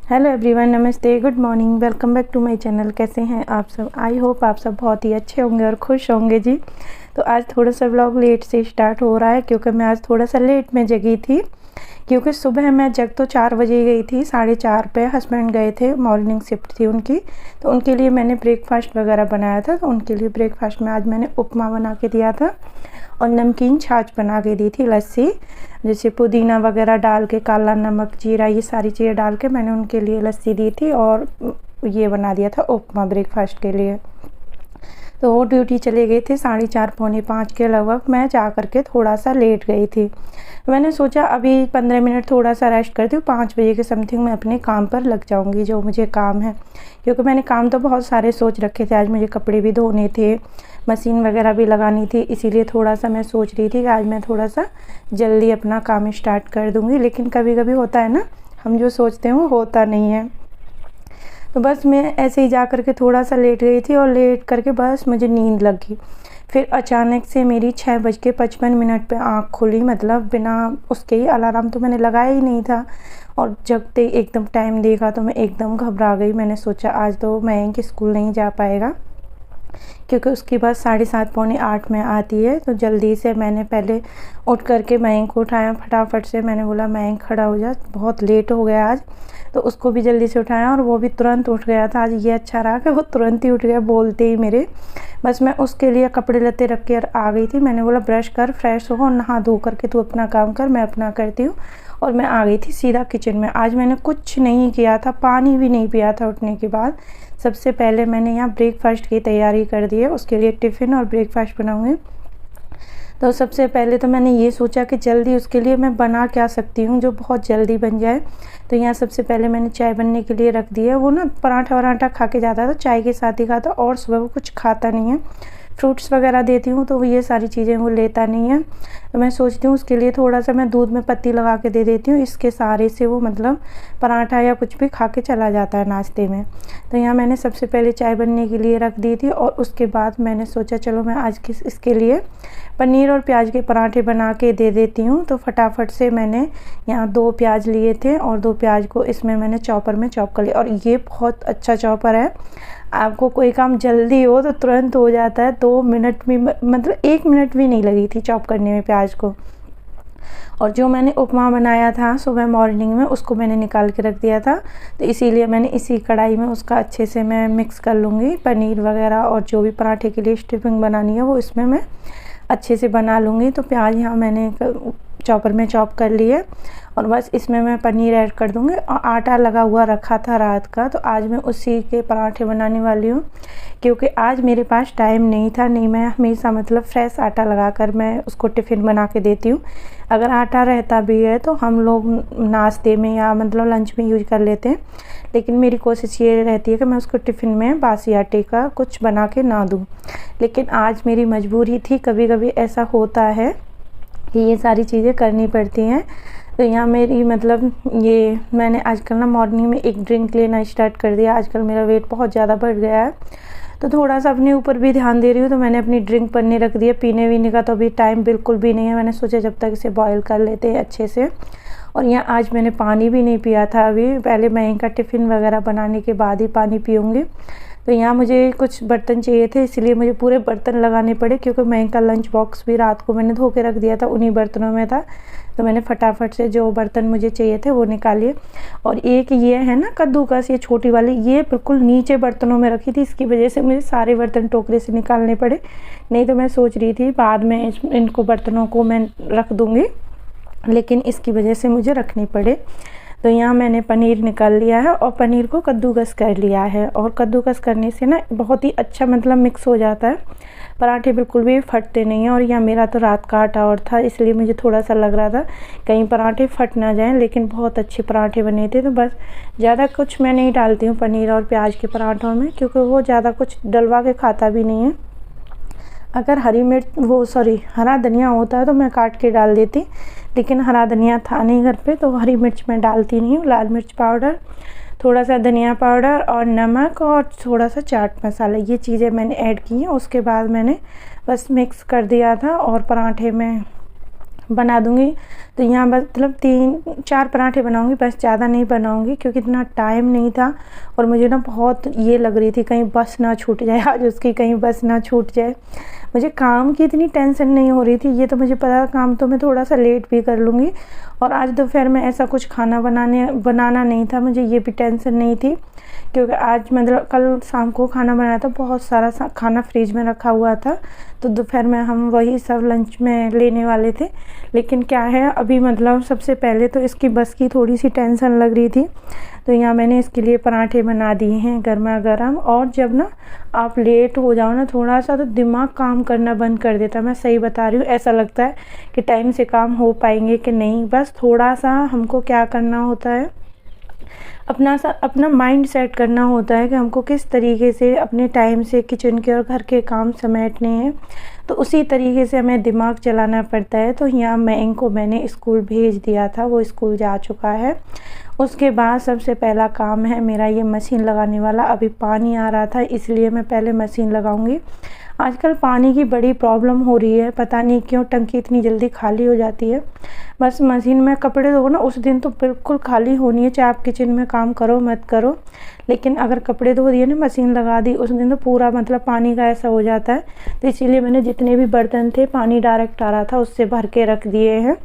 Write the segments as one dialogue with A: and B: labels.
A: Hello everyone, नमस्ते, good morning, welcome back to my channel. कैसे हैं आप सब? आई होप आप सब बहुत ही अच्छे होंगे और खुश होंगे जी। तो आज थोड़ा सा व्लॉग लेट से स्टार्ट हो रहा है क्योंकि मैं आज थोड़ा सा लेट में जगी थी। क्योंकि सुबह मैं जग तो 4 बजे गई थी, 4:30 पे हस्बैंड गए थे, मॉर्निंग शिफ्ट थी उनकी। तो उनके लिए मैंने ब्रेकफास्ट वगैरह बनाया था। तो उनके लिए ब्रेकफास्ट में आज मैंने उपमा बना के दिया था और नमकीन छाछ बना के दी थी, लस्सी, जैसे पुदीना वगैरह डाल के, काला नमक, जीरा, ये सारी चीज़ें डाल के मैंने उनके लिए लस्सी दी थी और ये बना दिया था उपमा ब्रेकफास्ट के लिए। तो वो ड्यूटी चले गए थे 4:30 पौने 5 के लगभग। मैं जा कर के थोड़ा सा लेट गई थी। मैंने सोचा अभी 15 मिनट थोड़ा सा रेस्ट करती हूँ, 5 बजे के समथिंग मैं अपने काम पर लग जाऊँगी, जो मुझे काम है। क्योंकि मैंने काम तो बहुत सारे सोच रखे थे। आज मुझे कपड़े भी धोने थे, मशीन वगैरह भी लगानी थी, इसीलिए थोड़ा सा मैं सोच रही थी कि आज मैं थोड़ा सा जल्दी अपना काम स्टार्ट कर दूँगी। लेकिन कभी कभी होता है ना, हम जो सोचते हैं वो होता नहीं है। तो बस मैं ऐसे ही जा कर के थोड़ा सा लेट गई थी और लेट करके बस मुझे नींद लग गई। फिर अचानक से मेरी 6:55 पे आँख खुली, मतलब बिना उसके ही, अलार्म तो मैंने लगाया ही नहीं था। और जगते ही एकदम टाइम देखा तो मैं एकदम घबरा गई। मैंने सोचा आज तो मयंक स्कूल नहीं जा पाएगा क्योंकि उसकी बस 7:30 पौने 8 में आती है। तो जल्दी से मैंने पहले उठ करके मयंक को उठाया। फटाफट से मैंने बोला मयंक खड़ा हो जा, बहुत लेट हो गया आज। तो उसको भी जल्दी से उठाया और वो भी तुरंत उठ गया था। आज ये अच्छा रहा कि वो तुरंत ही उठ गया बोलते ही मेरे। बस मैं उसके लिए कपड़े लत्ते रख के आ गई थी। मैंने बोला ब्रश कर, फ्रेश हो और नहा धो करके तू अपना काम कर, मैं अपना करती हूँ। और मैं आ गई थी सीधा किचन में। आज मैंने कुछ नहीं किया था, पानी भी नहीं पिया था उठने के बाद। सबसे पहले मैंने यहाँ ब्रेकफास्ट की तैयारी कर दी है, उसके लिए टिफ़िन और ब्रेकफास्ट बनाऊँगी। तो सबसे पहले तो मैंने ये सोचा कि जल्दी उसके लिए मैं बना क्या सकती हूँ जो बहुत जल्दी बन जाए। तो यहाँ सबसे पहले मैंने चाय बनने के लिए रख दिया। वो ना पराठा वराठा खा के जाता था, चाय के साथ ही खाता, और सुबह वो कुछ खाता नहीं है। फ्रूट्स वगैरह देती हूँ तो ये सारी चीज़ें वो लेता नहीं है। तो मैं सोचती हूँ उसके लिए थोड़ा सा मैं दूध में पत्ती लगा के दे देती हूँ, इसके सहारे से वो मतलब पराठा या कुछ भी खा के चला जाता है नाश्ते में। तो यहाँ मैंने सबसे पहले चाय बनने के लिए रख दी थी और उसके बाद मैंने सोचा चलो मैं आज इसके लिए पनीर और प्याज के पराठे बना के दे देती हूँ। तो फटाफट से मैंने यहाँ 2 प्याज लिए थे और 2 प्याज को इसमें मैंने चॉपर में चॉप कर लिया। और ये बहुत अच्छा चॉपर है, आपको कोई काम जल्दी हो तो तुरंत हो जाता है। 2 मिनट में, मतलब 1 मिनट भी नहीं लगी थी चॉप करने में प्याज को। और जो मैंने उपमा बनाया था सुबह मॉर्निंग में, उसको मैंने निकाल के रख दिया था। तो इसीलिए मैंने इसी कढ़ाई में उसका अच्छे से मैं मिक्स कर लूँगी। पनीर वगैरह और जो भी पराठे के लिए स्टफिंग बनानी है वो इसमें मैं अच्छे से बना लूँगी। तो प्याज यहाँ मैंने चॉपर में चॉप कर लिए और बस इसमें मैं पनीर ऐड कर दूँगी। और आटा लगा हुआ रखा था रात का, तो आज मैं उसी के पराठे बनाने वाली हूँ। क्योंकि आज मेरे पास टाइम नहीं था, नहीं मैं हमेशा मतलब फ्रेश आटा लगाकर मैं उसको टिफ़िन बना के देती हूँ। अगर आटा रहता भी है तो हम लोग नाश्ते में या मतलब लंच में यूज कर लेते हैं। लेकिन मेरी कोशिश ये रहती है कि मैं उसको टिफ़िन में बासी आटे का कुछ बना के ना दूँ। लेकिन आज मेरी मजबूरी थी, कभी कभी ऐसा होता है कि ये सारी चीज़ें करनी पड़ती हैं। तो यहाँ मेरी मतलब ये मैंने आजकल ना मॉर्निंग में एक ड्रिंक लेना स्टार्ट कर दिया। आजकल मेरा वेट बहुत ज़्यादा बढ़ गया है, तो थोड़ा सा अपने ऊपर भी ध्यान दे रही हूँ। तो मैंने अपनी ड्रिंक बनने रख दिया। पीने वीने का तो अभी टाइम बिल्कुल भी नहीं है। मैंने सोचा जब तक इसे बॉयल कर लेते हैं अच्छे से। और यहाँ आज मैंने पानी भी नहीं पिया था अभी, पहले मैं इनका टिफ़िन वगैरह बनाने के बाद ही पानी पीऊँगी। तो यहाँ मुझे कुछ बर्तन चाहिए थे, इसलिए मुझे पूरे बर्तन लगाने पड़े। क्योंकि मैं इनका लंच बॉक्स भी रात को मैंने धो के रख दिया था, उन्हीं बर्तनों में था। तो मैंने फटाफट से जो बर्तन मुझे चाहिए थे वो निकालिए। और एक ये है ना कद्दूकस, ये छोटी वाली, ये बिल्कुल नीचे बर्तनों में रखी थी, इसकी वजह से मुझे सारे बर्तन टोकरे से निकालने पड़े। नहीं तो मैं सोच रही थी बाद में इनको बर्तनों को मैं रख दूँगी, लेकिन इसकी वजह से मुझे रखने पड़े। तो यहाँ मैंने पनीर निकाल लिया है और पनीर को कद्दूकस कर लिया है। और कद्दूकस करने से ना बहुत ही अच्छा मतलब मिक्स हो जाता है, पराठे बिल्कुल भी फटते नहीं हैं। और यहाँ मेरा तो रात का आटा और था, इसलिए मुझे थोड़ा सा लग रहा था कहीं पराठे फट ना जाएं, लेकिन बहुत अच्छे पराठे बने थे। तो बस ज़्यादा कुछ मैं नहीं डालती हूँ पनीर और प्याज के पराठों में, क्योंकि वो ज़्यादा कुछ डलवा के खाता भी नहीं है। अगर हरा धनिया होता है तो मैं काट के डाल देती, लेकिन हरा धनिया था नहीं घर पे, तो हरी मिर्च मैं डालती नहीं हूँ। लाल मिर्च पाउडर, थोड़ा सा धनिया पाउडर और नमक और थोड़ा सा चाट मसाला, ये चीज़ें मैंने ऐड की हैं। उसके बाद मैंने बस मिक्स कर दिया था और पराठे में बना दूँगी। तो यहाँ मतलब 3-4 पराठे बनाऊँगी, बस ज़्यादा नहीं बनाऊँगी क्योंकि इतना टाइम नहीं था और मुझे ना बहुत ये लग रही थी कहीं बस ना छूट जाए आज उसकी, कहीं बस ना छूट जाए। मुझे काम की इतनी टेंशन नहीं हो रही थी, ये तो मुझे पता था काम तो मैं थोड़ा सा लेट भी कर लूँगी। और आज दोपहर में ऐसा कुछ खाना बनाना नहीं था, मुझे ये भी टेंशन नहीं थी क्योंकि आज मतलब कल शाम को खाना बनाया था, बहुत सारा खाना फ्रिज में रखा हुआ था, तो दोपहर में हम वही सब लंच में लेने वाले थे। लेकिन क्या है अभी मतलब सबसे पहले तो इसकी बस की थोड़ी सी टेंशन लग रही थी, तो यहाँ मैंने इसके लिए पराठे बना दिए हैं गर्मा गर्म। और जब ना आप लेट हो जाओ ना थोड़ा सा तो दिमाग काम करना बंद कर देता है, मैं सही बता रही हूँ। ऐसा लगता है कि टाइम से काम हो पाएंगे कि नहीं, बस थोड़ा सा हमको क्या करना होता है, अपना माइंड सेट करना होता है कि हमको किस तरीके से अपने टाइम से किचन के और घर के काम समेटने हैं, तो उसी तरीके से हमें दिमाग चलाना पड़ता है। तो यहाँ मैंने स्कूल भेज दिया था, वो स्कूल जा चुका है। उसके बाद सबसे पहला काम है मेरा ये मशीन लगाने वाला। अभी पानी आ रहा था इसलिए मैं पहले मशीन लगाऊंगी। आजकल पानी की बड़ी प्रॉब्लम हो रही है, पता नहीं क्यों टंकी इतनी जल्दी खाली हो जाती है। बस मशीन में कपड़े धो ना उस दिन तो बिल्कुल खाली होनी है, चाहे आप किचन में काम करो मत करो, लेकिन अगर कपड़े धो दिए ना मशीन लगा दी उस दिन तो पूरा मतलब पानी का ऐसा हो जाता है। तो इसीलिए मैंने जितने भी बर्तन थे पानी डायरेक्ट आ रहा था उससे भर के रख दिए हैं,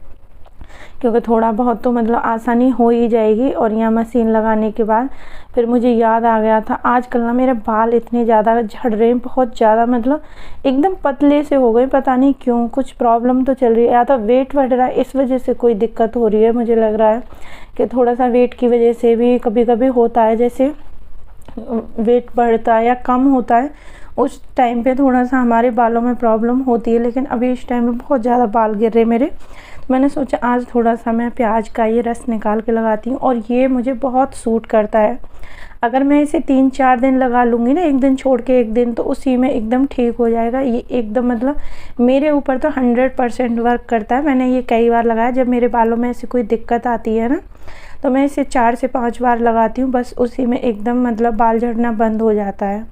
A: क्योंकि थोड़ा बहुत तो मतलब आसानी हो ही जाएगी। और यहाँ मशीन लगाने के बाद फिर मुझे याद आ गया था, आजकल ना मेरे बाल इतने ज़्यादा झड़ रहे हैं, बहुत ज़्यादा मतलब एकदम पतले से हो गए, पता नहीं क्यों, कुछ प्रॉब्लम तो चल रही है, या तो वेट बढ़ रहा है इस वजह से कोई दिक्कत हो रही है। मुझे लग रहा है कि थोड़ा सा वेट की वजह से भी कभी कभी होता है, जैसे वेट बढ़ता है या कम होता है उस टाइम पे थोड़ा सा हमारे बालों में प्रॉब्लम होती है। लेकिन अभी इस टाइम में बहुत ज़्यादा बाल गिर रहे मेरे, तो मैंने सोचा आज थोड़ा सा मैं प्याज का ये रस निकाल के लगाती हूँ और ये मुझे बहुत सूट करता है। अगर मैं इसे 3-4 दिन लगा लूँगी ना, एक दिन छोड़ के एक दिन, तो उसी में एकदम ठीक हो जाएगा। ये एकदम मतलब मेरे ऊपर तो 100% वर्क करता है। मैंने ये कई बार लगाया, जब मेरे बालों में ऐसी कोई दिक्कत आती है ना तो मैं इसे 4 से 5 बार लगाती हूँ, बस उसी में एकदम मतलब बाल झड़ना बंद हो जाता है।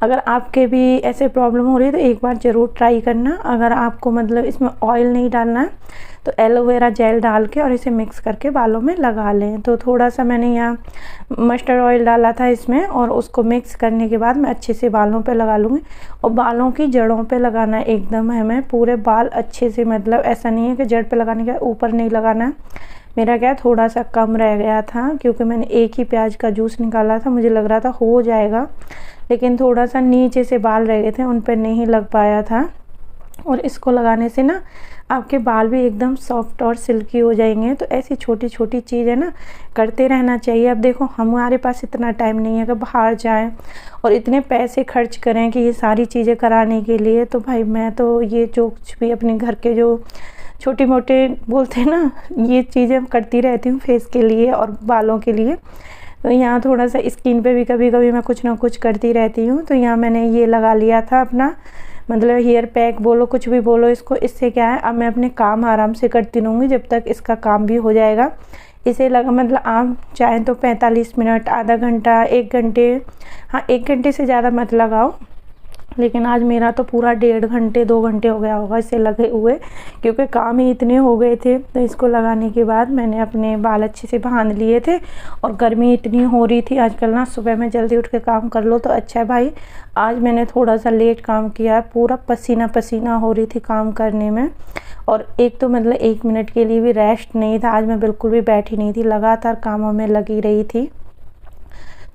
A: अगर आपके भी ऐसे प्रॉब्लम हो रही है तो एक बार ज़रूर ट्राई करना। अगर आपको मतलब इसमें ऑयल नहीं डालना है तो एलोवेरा जेल डाल के और इसे मिक्स करके बालों में लगा लें। तो थोड़ा सा मैंने यहाँ मस्टर्ड ऑयल डाला था इसमें, और उसको मिक्स करने के बाद मैं अच्छे से बालों पे लगा लूँगी। और बालों की जड़ों पे लगाना एकदम हमें, पूरे बाल अच्छे से, मतलब ऐसा नहीं है कि जड़ पे लगाने के ऊपर नहीं लगाना है। मेरा क्या थोड़ा सा कम रह गया था क्योंकि मैंने एक ही प्याज का जूस निकाला था, मुझे लग रहा था हो जाएगा, लेकिन थोड़ा सा नीचे से बाल रह गए थे, उन पर नहीं लग पाया था। और इसको लगाने से ना आपके बाल भी एकदम सॉफ्ट और सिल्की हो जाएंगे। तो ऐसी छोटी छोटी चीज़ें ना करते रहना चाहिए। अब देखो हमारे पास इतना टाइम नहीं है कि बाहर जाएं और इतने पैसे खर्च करें कि ये सारी चीज़ें कराने के लिए। तो भाई मैं तो ये जो कुछ भी अपने घर के जो छोटे मोटे बोलते हैं ना, ये चीज़ें करती रहती हूँ फेस के लिए और बालों के लिए। तो यहाँ थोड़ा सा स्किन पे भी कभी कभी मैं कुछ ना कुछ करती रहती हूँ। तो यहाँ मैंने ये लगा लिया था अपना, मतलब हेयर पैक बोलो कुछ भी बोलो इसको। इससे क्या है, अब मैं अपने काम आराम से करती रहूँगी जब तक इसका काम भी हो जाएगा। इसे लगा मतलब आप चाहें तो 45 मिनट, आधा घंटा, 1 घंटे, हाँ 1 घंटे से ज़्यादा मत लगाओ, लेकिन आज मेरा तो पूरा 1.5 घंटे 2 घंटे हो गया होगा इसे लगे हुए, क्योंकि काम ही इतने हो गए थे। तो इसको लगाने के बाद मैंने अपने बाल अच्छे से बांध लिए थे, और गर्मी इतनी हो रही थी आजकल ना, सुबह में जल्दी उठ के काम कर लो तो अच्छा है भाई। आज मैंने थोड़ा सा लेट काम किया है, पूरा पसीना पसीना हो रही थी काम करने में, और एक तो मतलब 1 मिनट के लिए भी रेस्ट नहीं था। आज मैं बिल्कुल भी बैठी नहीं थी, लगातार कामों में लगी रही थी।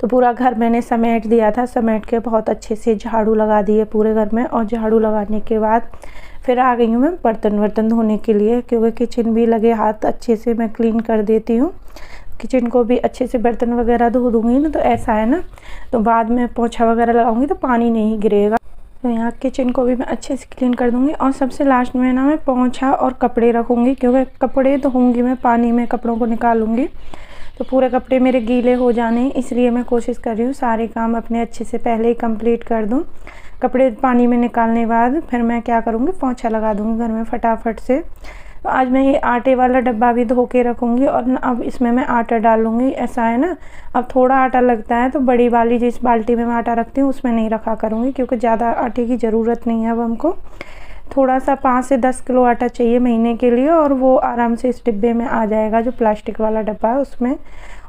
A: तो पूरा घर मैंने समेट दिया था, समेट के बहुत अच्छे से झाड़ू लगा दिए पूरे घर में। और झाड़ू लगाने के बाद फिर आ गई हूँ मैं बर्तन धोने के लिए, क्योंकि किचन भी लगे हाथ अच्छे से मैं क्लीन कर देती हूँ। किचन को भी अच्छे से बर्तन वगैरह धो दूँगी ना, तो ऐसा है ना, तो बाद में पोछा वगैरह लगाऊंगी तो पानी नहीं गिरेगा। तो यहाँ किचन को भी मैं अच्छे से क्लीन कर दूँगी। और सबसे लास्ट में ना मैं पोछा और कपड़े रखूँगी, क्योंकि कपड़े धोऊँगी मैं पानी में, कपड़ों को निकालूँगी तो पूरे कपड़े मेरे गीले हो जाने, इसलिए मैं कोशिश कर रही हूँ सारे काम अपने अच्छे से पहले ही कंप्लीट कर दूँ। कपड़े पानी में निकालने के बाद फिर मैं क्या करूँगी, पोंछा लगा दूँगी घर में फटाफट से। तो आज मैं ये आटे वाला डब्बा भी धो के रखूँगी, और ना अब इसमें मैं आटा डालूँगी। ऐसा है ना, अब थोड़ा आटा लगता है तो बड़ी वाली जिस बाल्टी में मैं आटा रखती हूँ उसमें नहीं रखा करूँगी, क्योंकि ज़्यादा आटे की ज़रूरत नहीं है अब हमको। थोड़ा सा 5 से 10 किलो आटा चाहिए महीने के लिए, और वो आराम से इस डिब्बे में आ जाएगा जो प्लास्टिक वाला डब्बा है उसमें।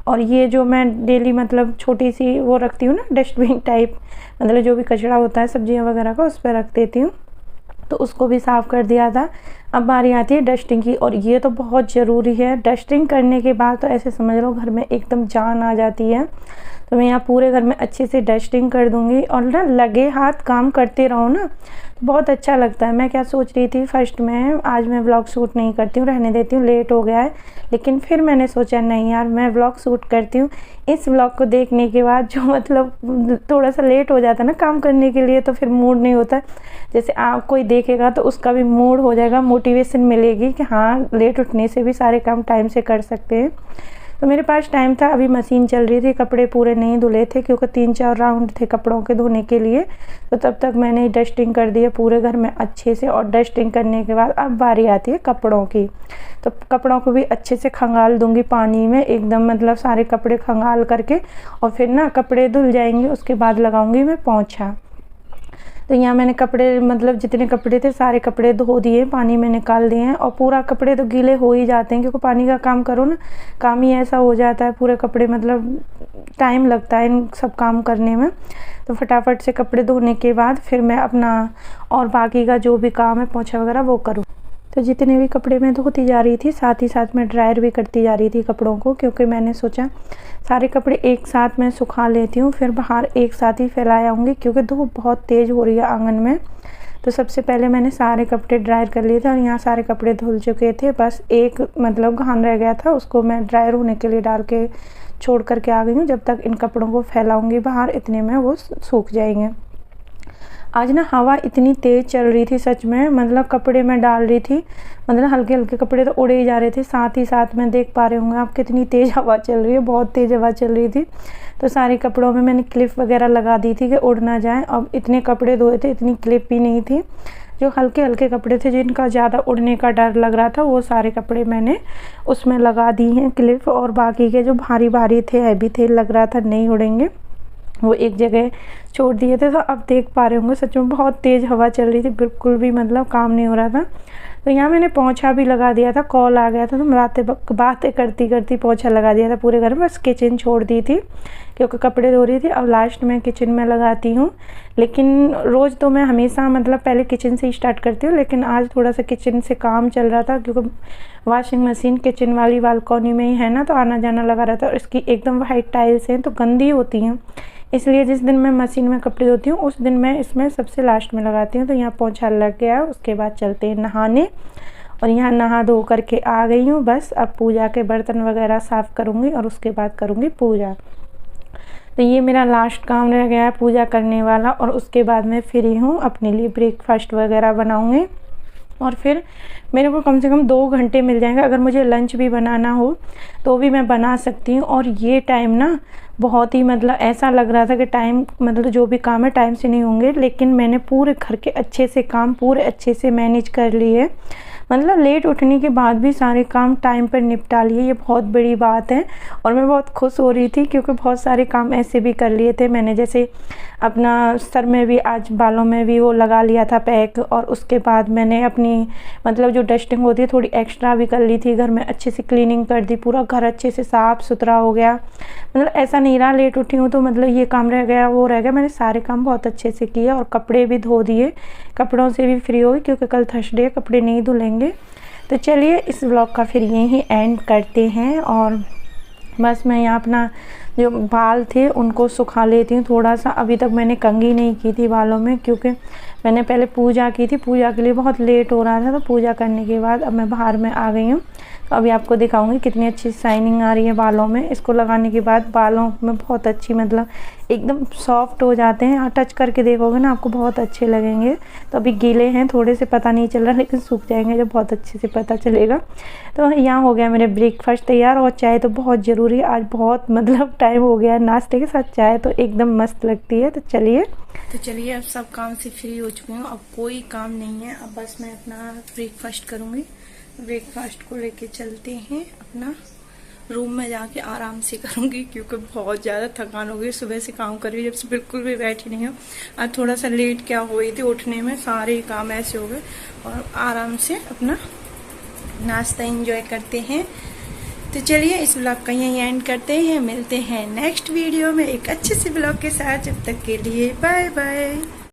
A: और ये जो मैं डेली मतलब छोटी सी वो रखती हूँ ना, डस्टबिन टाइप, मतलब जो भी कचरा होता है सब्जियाँ वगैरह का उस पर रख देती हूँ, तो उसको भी साफ़ कर दिया था। अब बारी आती है डस्टिंग की, और ये तो बहुत ज़रूरी है। डस्टिंग करने के बाद तो ऐसे समझ लो घर में एकदम जान आ जाती है। तो मैं यहाँ पूरे घर में अच्छे से डस्टिंग कर दूँगी, और ना लगे हाथ काम करते रहो ना तो बहुत अच्छा लगता है। मैं क्या सोच रही थी फर्स्ट में, आज मैं व्लॉग शूट नहीं करती हूँ, रहने देती हूँ, लेट हो गया है। लेकिन फिर मैंने सोचा नहीं यार, मैं व्लॉग शूट करती हूँ। इस व्लॉग को देखने के बाद जो मतलब थोड़ा सा लेट हो जाता है ना काम करने के लिए, तो फिर मूड नहीं होता। जैसे आप कोई देखेगा तो उसका भी मूड हो जाएगा, मोटिवेशन मिलेगी कि हाँ लेट उठने से भी सारे काम टाइम से कर सकते हैं। तो मेरे पास टाइम था, अभी मशीन चल रही थी, कपड़े पूरे नहीं धुले थे क्योंकि 3-4 राउंड थे कपड़ों के धोने के लिए। तो तब तक मैंने डस्टिंग कर दी है पूरे घर में अच्छे से। और डस्टिंग करने के बाद अब बारी आती है कपड़ों की, तो कपड़ों को भी अच्छे से खंगाल दूंगी पानी में एकदम, मतलब सारे कपड़े खंगाल करके, और फिर ना कपड़े धुल जाएंगे उसके बाद लगाऊंगी मैं पोंछा। तो यहाँ मैंने कपड़े मतलब जितने कपड़े थे सारे कपड़े धो दिए, पानी में निकाल दिए हैं। और पूरा कपड़े तो गीले हो ही जाते हैं क्योंकि पानी का काम करो ना, काम ही ऐसा हो जाता है, पूरे कपड़े मतलब टाइम लगता है इन सब काम करने में। तो फटाफट से कपड़े धोने के बाद फिर मैं अपना और बाकी का जो भी काम है पोंछा वगैरह वो करूँ। तो जितने भी कपड़े मैं धोती जा रही थी साथ ही साथ मैं ड्रायर भी करती जा रही थी कपड़ों को, क्योंकि मैंने सोचा सारे कपड़े एक साथ मैं सुखा लेती हूँ, फिर बाहर एक साथ ही फैला आऊँगी क्योंकि धूप बहुत तेज़ हो रही है आंगन में। तो सबसे पहले मैंने सारे कपड़े ड्रायर कर लिए थे, और यहाँ सारे कपड़े धुल चुके थे, बस एक मतलब घान रह गया था, उसको मैं ड्रायर होने के लिए डाल के छोड़ करके आ गई हूँ। जब तक इन कपड़ों को फैलाऊँगी बाहर इतने में वो सूख जाएंगे। आज ना हवा इतनी तेज़ चल रही थी सच में, मतलब कपड़े मैं डाल रही थी, मतलब हल्के हल्के कपड़े तो उड़े ही जा रहे थे, साथ ही साथ में देख पा रहे होंगे आप कितनी तेज़ हवा चल रही है, बहुत तेज़ हवा चल रही थी। तो सारे कपड़ों में मैंने क्लिप वगैरह लगा दी थी कि उड़ ना जाए। अब इतने कपड़े धोए थे, इतनी क्लिप भी नहीं थी। जो हल्के हल्के कपड़े थे जिनका ज़्यादा उड़ने का डर लग रहा था वो सारे कपड़े मैंने उसमें लगा दी हैं क्लिप, और बाकी के जो भारी भारी थे हैवी थे, लग रहा था नहीं उड़ेंगे, वो एक जगह छोड़ दिए थे। तो अब देख पा रहे होंगे सच में बहुत तेज़ हवा चल रही थी, बिल्कुल भी मतलब काम नहीं हो रहा था। तो यहाँ मैंने पोंछा भी लगा दिया था, कॉल आ गया था तो बातें करती करती पोंछा लगा दिया था पूरे घर में, बस किचन छोड़ दी थी क्योंकि कपड़े धो रही थी। अब लास्ट में किचन में लगाती हूँ, लेकिन रोज़ तो मैं हमेशा मतलब पहले किचन से ही स्टार्ट करती हूँ, लेकिन आज थोड़ा सा किचन से काम चल रहा था क्योंकि वॉशिंग मशीन किचन वाली बालकनी में ही है ना, तो आना जाना लगा रहता है, और इसकी एकदम वाइट टाइल्स हैं तो गंदी होती हैं, इसलिए जिस दिन मैं मशीन में कपड़े धोती हूँ उस दिन मैं इसमें सबसे लास्ट में लगाती हूँ। तो यहाँ पोंछा लग गया, उसके बाद चलते हैं नहाने, और यहाँ नहा धो करके आ गई हूँ। बस अब पूजा के बर्तन वगैरह साफ़ करूँगी और उसके बाद करूँगी पूजा। तो ये मेरा लास्ट काम रह गया है पूजा करने वाला, और उसके बाद मैं फ्री हूँ, अपने लिए ब्रेकफास्ट वगैरह बनाऊँगी, और फिर मेरे को कम से कम 2 घंटे मिल जाएंगे। अगर मुझे लंच भी बनाना हो तो भी मैं बना सकती हूँ। और ये टाइम ना बहुत ही मतलब ऐसा लग रहा था कि टाइम मतलब जो भी काम है टाइम से नहीं होंगे, लेकिन मैंने पूरे घर के अच्छे से काम पूरे अच्छे से मैनेज कर लिए, मतलब लेट उठने के बाद भी सारे काम टाइम पर निपटा लिए, ये बहुत बड़ी बात है। और मैं बहुत खुश हो रही थी क्योंकि बहुत सारे काम ऐसे भी कर लिए थे मैंने, जैसे अपना सर में भी आज बालों में भी वो लगा लिया था पैक, और उसके बाद मैंने अपनी मतलब जो डस्टिंग होती है थोड़ी एक्स्ट्रा भी कर ली थी, घर में अच्छे से क्लीनिंग कर दी, पूरा घर अच्छे से साफ़ सुथरा हो गया। मतलब ऐसा नहीं रहा लेट उठी हूँ तो मतलब ये काम रह गया वो रह गया, मैंने सारे काम बहुत अच्छे से किए, और कपड़े भी धो दिए, कपड़ों से भी फ्री हो गई क्योंकि कल थर्सडे कपड़े नहीं धुलेंगे। तो चलिए इस व्लॉग का फिर यहीं एंड करते हैं, और बस मैं यहाँ अपना जो बाल थे उनको सुखा लेती हूँ थोड़ा सा। अभी तक मैंने कंघी नहीं की थी बालों में क्योंकि मैंने पहले पूजा की थी, पूजा के लिए बहुत लेट हो रहा था, तो पूजा करने के बाद अब मैं बाहर में आ गई हूँ। तो अभी आपको दिखाऊंगी कितनी अच्छी शाइनिंग आ रही है बालों में। इसको लगाने के बाद बालों में बहुत अच्छी मतलब एकदम सॉफ्ट हो जाते हैं, और टच करके देखोगे ना आपको बहुत अच्छे लगेंगे। तो अभी गीले हैं थोड़े से, पता नहीं चल रहा, लेकिन सूख जाएंगे जब बहुत अच्छे से पता चलेगा। तो यहाँ हो गया मेरे ब्रेकफास्ट तैयार, और चाय तो बहुत ज़रूरी है, आज बहुत मतलब टाइम हो गया नाश्ते के साथ चाय तो एकदम मस्त लगती है। तो चलिए अब सब काम से फ्री हो चुकी हूँ, अब कोई काम नहीं है, अब बस मैं अपना ब्रेकफास्ट करूँगी। ब्रेकफास्ट को लेके चलते हैं अपना, रूम में जाके आराम से करूँगी, क्योंकि बहुत ज़्यादा थकान हो गई। सुबह से काम कर रही हूँ, जब से बिल्कुल भी बैठी नहीं हूँ। आज थोड़ा सा लेट क्या हुई थी उठने में, सारे काम ऐसे हो गए। और आराम से अपना नाश्ता एंजॉय करते हैं। तो चलिए इस ब्लॉग का यहीं एंड करते हैं, मिलते हैं नेक्स्ट वीडियो में एक अच्छे से ब्लॉग के साथ। जब तक के लिए बाय बाय।